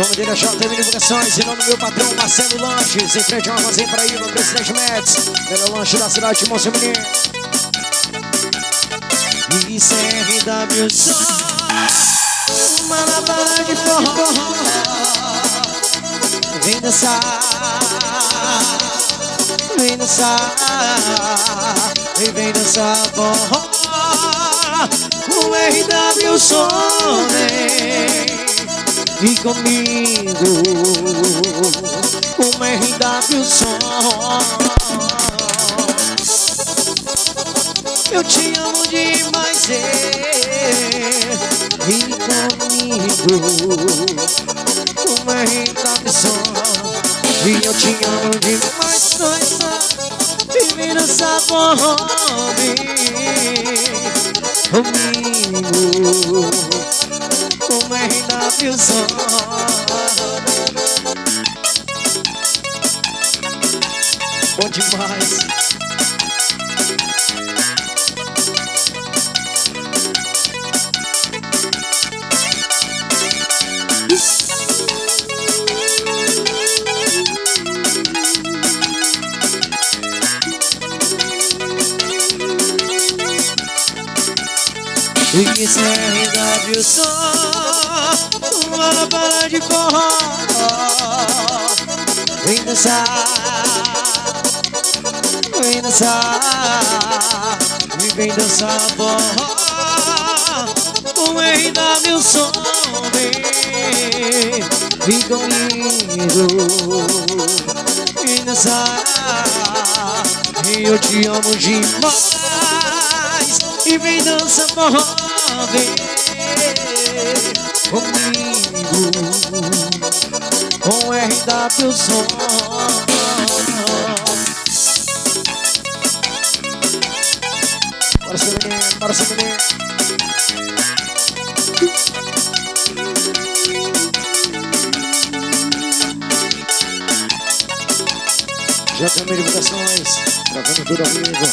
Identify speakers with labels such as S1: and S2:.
S1: nome dele é JM Divulgações. Em nome do meu patrão Marcelo Lanches. Em frente ao Armazém Paraíba, Presidente Médici. Melhor lanche da cidade de Monsenhor. ICRW só uma lavada de forró. Vem dançar, vem dançar, e vem dançar forró. O RW Sonem, e comigo, o RW Som. Eu te amo demais, e comigo, o RW Som. E eu te amo demais, e vem dançar forró comigo, como RW Som. Bom demais. Isso é RW Som, uma lavada de forró. Vem dançar, vem dançar, e vem dançar forró. Com RW Som, vem comigo, vem dançar. E eu te amo demais, e vem dançar forró, vem comigo, com RW Som. Bora ser menino, bora ser menino. JM Divulgações, gravando tudo ao vivo.